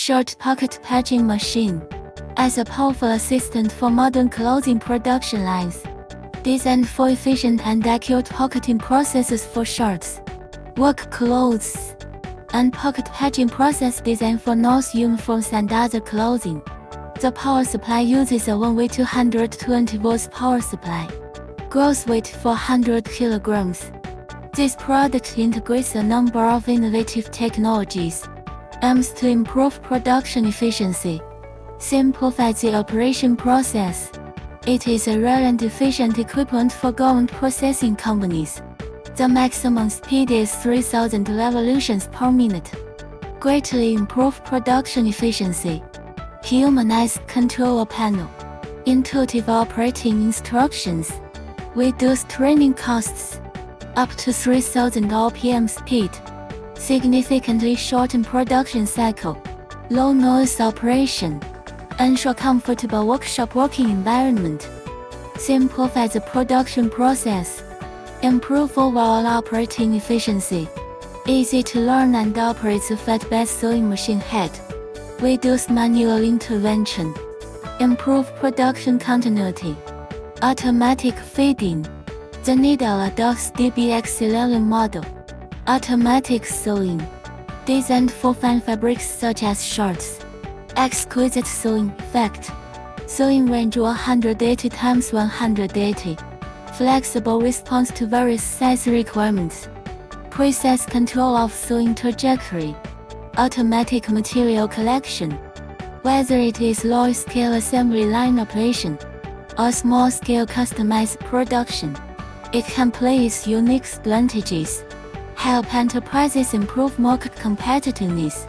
Short pocket patching machine. As a powerful assistant for modern clothing production lines, designed for efficient and accurate pocketing processes for shirts, work clothes, and pocket patching process designed for nurse uniforms and other clothing. The power supply uses a one-way 220 volts power supply. Gross weight 400 kilograms. This product integrates a number of innovative technologies, aims to improve production efficiency, simplify the operation process. It is a rare and efficient equipment for garment processing companies. The maximum speed is 3000 revolutions per minute. Greatly improve production efficiency. Humanized control panel. Intuitive operating instructions. Reduce training costs. Up to 3000 RPM speed. Significantly shorten production cycle. Low noise operation. Ensure comfortable workshop working environment. Simplify the production process. Improve overall operating efficiency. Easy to learn and operate the flatbed sewing machine head. Reduce manual intervention. Improve production continuity. Automatic feeding. The needle adopts DBX11 model. Automatic sewing. Designed for fine fabrics such as shirts. Exquisite sewing effect. Sewing range 180 x 180. Flexible response to various size requirements. Precise control of sewing trajectory. Automatic material collection. Whether it is large-scale assembly line operation or small-scale customized production, it can play its unique advantages, help enterprises improve market competitiveness,